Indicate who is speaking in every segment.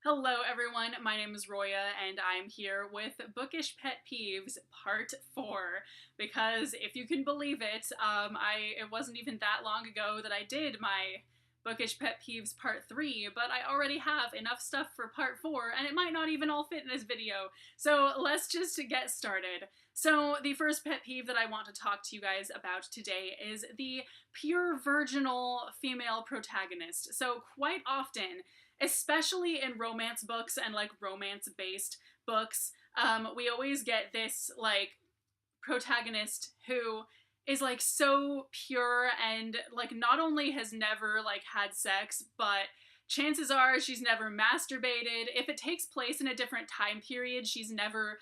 Speaker 1: Hello everyone, my name is Roya and I'm here with Bookish Pet Peeves Part 4 because if you can believe it, it wasn't even that long ago that I did my Bookish Pet Peeves Part 3, but I already have enough stuff for Part 4 and it might not even all fit in this video, so let's just get started. So the first pet peeve that I want to talk to you guys about today is the pure virginal female protagonist. So quite often, especially in romance books and like romance-based books, we always get this like protagonist who is like so pure and like not only has never like had sex, but chances are she's never masturbated. If it takes place in a different time period, she's never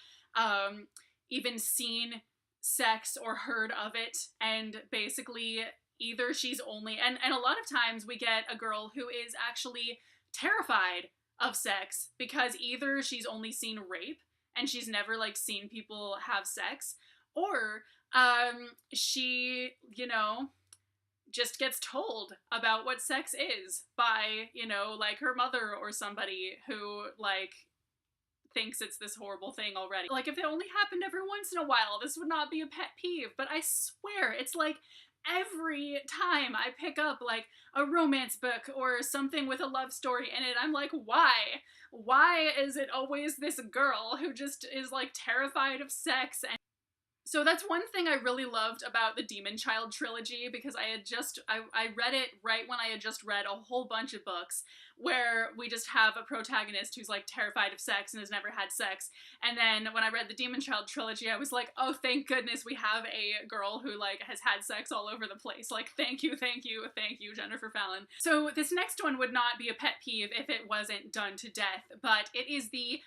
Speaker 1: even seen sex or heard of it, and basically either she's only and a lot of times we get a girl who is actually terrified of sex because either she's only seen rape and she's never like seen people have sex, or she, just gets told about what sex is by, like her mother or somebody who like thinks it's this horrible thing already. Like if it only happened every once in a while, this would not be a pet peeve, but I swear it's like every time I pick up like a romance book or something with a love story in it, I'm like, why? Why is it always this girl who just is like terrified of sex? And so that's one thing I really loved about the Demon Child trilogy, because I read it right when I had just read a whole bunch of books where we just have a protagonist who's like terrified of sex and has never had sex. And then when I read the Demon Child trilogy, I was like, oh, thank goodness we have a girl who like has had sex all over the place. Like, thank you, Jennifer Fallon. So this next one would not be a pet peeve if it wasn't done to death, but it is the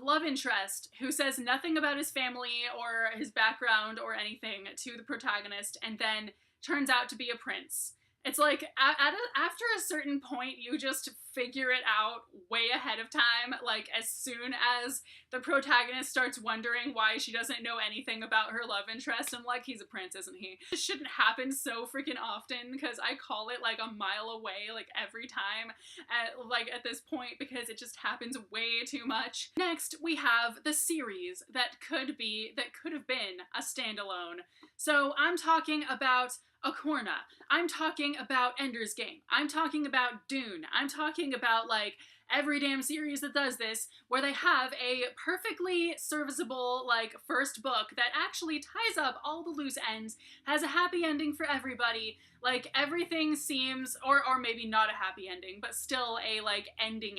Speaker 1: love interest who says nothing about his family or his background or anything to the protagonist and then turns out to be a prince. It's like after a certain point you just figure it out way ahead of time, like as soon as the protagonist starts wondering why she doesn't know anything about her love interest. I'm like, he's a prince, isn't he? This shouldn't happen so freaking often because I call it like a mile away like every time at this point, because it just happens way too much. Next we have the series that could have been a standalone. So I'm talking about Acorna. I'm talking about Ender's Game. I'm talking about Dune. I'm talking about like every damn series that does this, where they have a perfectly serviceable like first book that actually ties up all the loose ends, has a happy ending for everybody, like everything seems, or maybe not a happy ending, but still a like ending.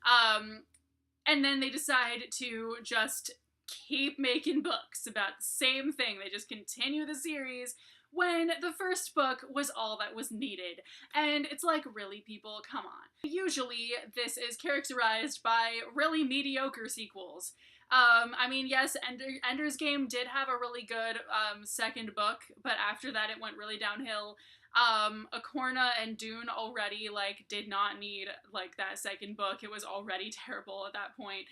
Speaker 1: And then they decide to just keep making books about the same thing. They just continue the series when the first book was all that was needed. And it's like, really, people, come on. Usually this is characterized by really mediocre sequels. I mean, yes, Ender's Game did have a really good second book, but after that it went really downhill. Acorna and Dune already like did not need like that second book. It was already terrible at that point.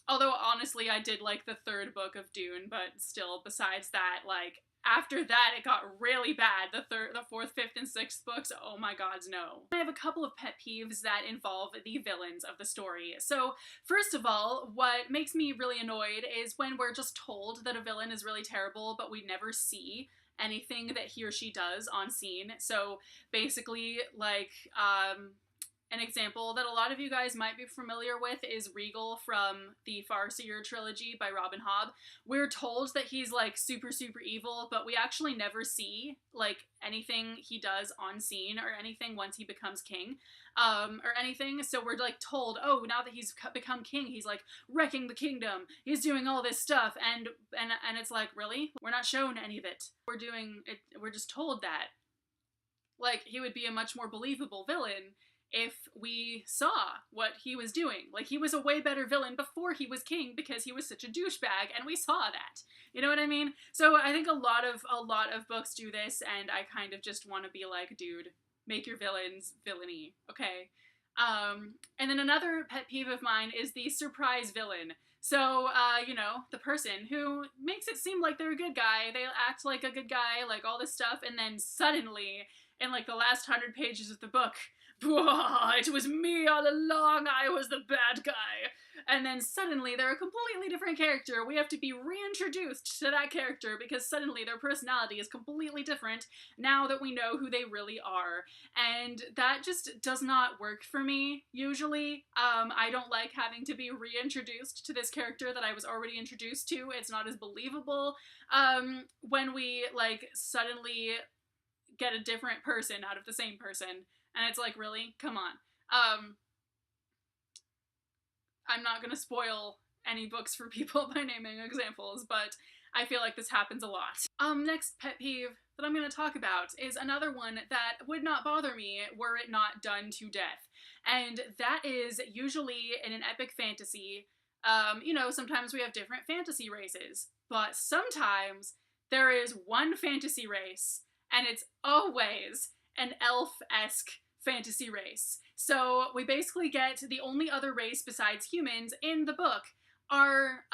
Speaker 1: Although honestly I did like the third book of Dune, but still, besides that, like after that, it got really bad. The fourth, fifth, and sixth books, oh my gods, no. I have a couple of pet peeves that involve the villains of the story. So, first of all, what makes me really annoyed is when we're just told that a villain is really terrible, but we never see anything that he or she does on scene. So, basically, like, an example that a lot of you guys might be familiar with is Regal from the Farseer trilogy by Robin Hobb. We're told that he's like super evil, but we actually never see like anything he does on scene or anything once he becomes king or anything. So we're like told, oh, now that he's become king, he's like wrecking the kingdom, he's doing all this stuff, and it's like, really? We're not shown any of it. We're just told that. Like, he would be a much more believable villain if we saw what he was doing. Like, he was a way better villain before he was king because he was such a douchebag, and we saw that. You know what I mean? So I think a lot of books do this, and I kind of just want to be like, dude, make your villains villainy, okay? And then another pet peeve of mine is the surprise villain. So, the person who makes it seem like they're a good guy, they act like a good guy, like all this stuff, and then suddenly, in like the last 100 pages of the book, it was me all along, I was the bad guy. And then suddenly they're a completely different character. We have to be reintroduced to that character because suddenly their personality is completely different now that we know who they really are. And that just does not work for me, usually. I don't like having to be reintroduced to this character that I was already introduced to. It's not as believable when we, like, suddenly get a different person out of the same person. And it's like, really? Come on. I'm not gonna spoil any books for people by naming examples, but I feel like this happens a lot. Next pet peeve that I'm gonna talk about is another one that would not bother me were it not done to death. And that is usually in an epic fantasy, you know, sometimes we have different fantasy races, but sometimes there is one fantasy race, and it's always an elf-esque fantasy race. So we basically get the only other race besides humans in the book are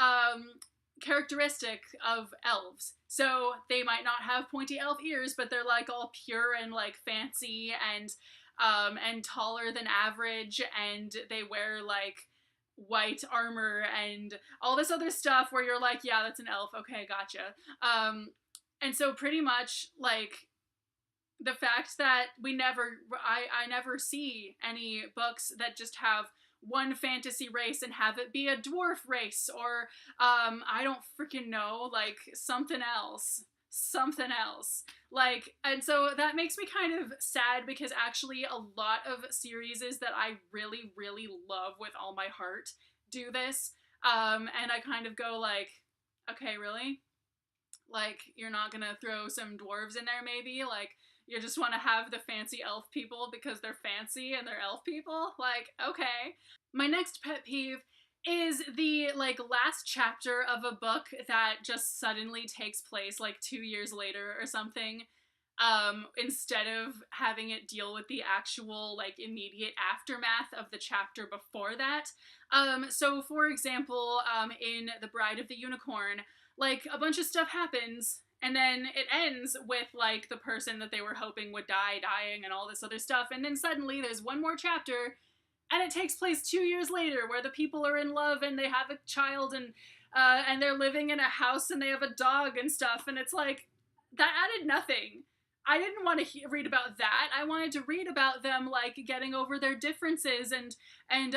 Speaker 1: characteristic of elves. So they might not have pointy elf ears, but they're like all pure and like fancy and taller than average, and they wear like white armor and all this other stuff where you're like, yeah, that's an elf, okay, gotcha. And so pretty much like the fact that I never see any books that just have one fantasy race and have it be a dwarf race or I don't freaking know, like something else. Like, and so that makes me kind of sad because actually a lot of series that I really, really love with all my heart do this. And I kind of go like, okay, really? Like, you're not gonna throw some dwarves in there maybe? Like, you just want to have the fancy elf people because they're fancy and they're elf people? Like, okay. My next pet peeve is the, like, last chapter of a book that just suddenly takes place, like, 2 years later or something, instead of having it deal with the actual, like, immediate aftermath of the chapter before that. So, for example, in The Bride of the Unicorn, like, a bunch of stuff happens, and then it ends with, like, the person that they were hoping would die dying and all this other stuff, and then suddenly there's one more chapter, and it takes place 2 years later, where the people are in love, and they have a child, and they're living in a house, and they have a dog and stuff, and it's like, that added nothing. I didn't want to read about that. I wanted to read about them, like, getting over their differences and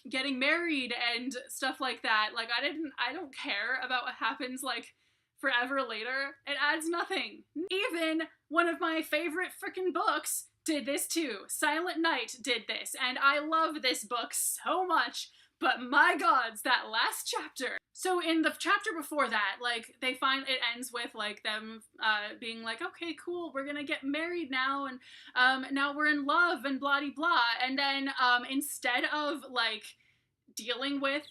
Speaker 1: getting married and stuff like that. Like, I don't care about what happens, like, forever later. It adds nothing. Even one of my favorite freaking books did this too. Silent Night did this, and I love this book so much, but my gods, that last chapter. So in the chapter before that, like, it ends with, like, them being like, okay, cool, we're gonna get married now, and now we're in love, and blah-de-blah, and then instead of, like, dealing with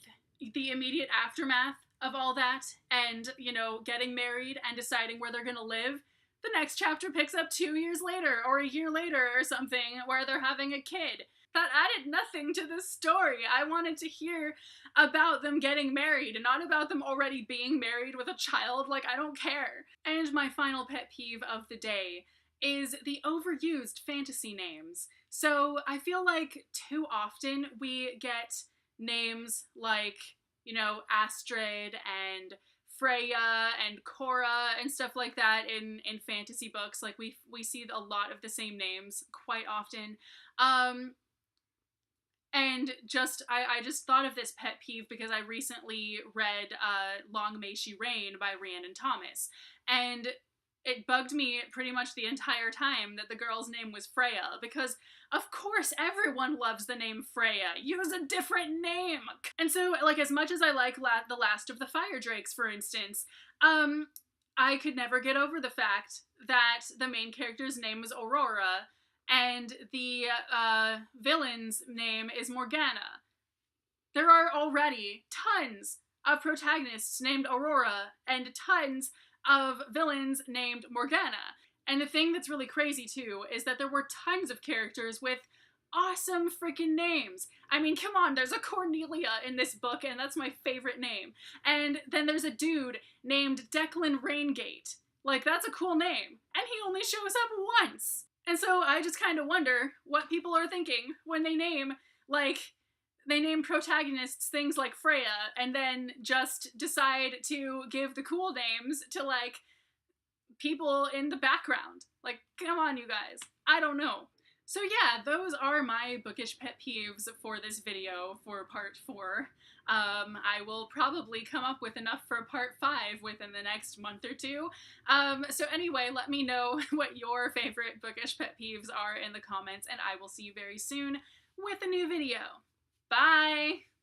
Speaker 1: the immediate aftermath of all that, and, you know, getting married and deciding where they're gonna live, the next chapter picks up 2 years later, or a year later, or something, where they're having a kid. That added nothing to the story. I wanted to hear about them getting married and not about them already being married with a child. Like, I don't care. And my final pet peeve of the day is the overused fantasy names. So I feel like too often we get names like, you know, Astrid and Freya and Cora and stuff like that in fantasy books. Like, we see a lot of the same names quite often. And I just thought of this pet peeve because I recently read Long May She Reign by Rhiannon Thomas, and it bugged me pretty much the entire time that the girl's name was Freya, because of course everyone loves the name Freya. Use a different name! And so, like, as much as I like The Last of the Fire Drakes, for instance, I could never get over the fact that the main character's name was Aurora, and the villain's name is Morgana. There are already tons of protagonists named Aurora and tons of villains named Morgana. And the thing that's really crazy too is that there were tons of characters with awesome freaking names. I mean, come on, there's a Cornelia in this book, and that's my favorite name. And then there's a dude named Declan Raingate. Like, that's a cool name. And he only shows up once. And so I just kind of wonder what people are thinking when they name, like, they name protagonists things like Freya and then just decide to give the cool names to, like, people in the background. Like, come on, you guys. I don't know. So yeah, those are my bookish pet peeves for this video for part 4. I will probably come up with enough for part 5 within the next month or two. So anyway, let me know what your favorite bookish pet peeves are in the comments, and I will see you very soon with a new video. Bye!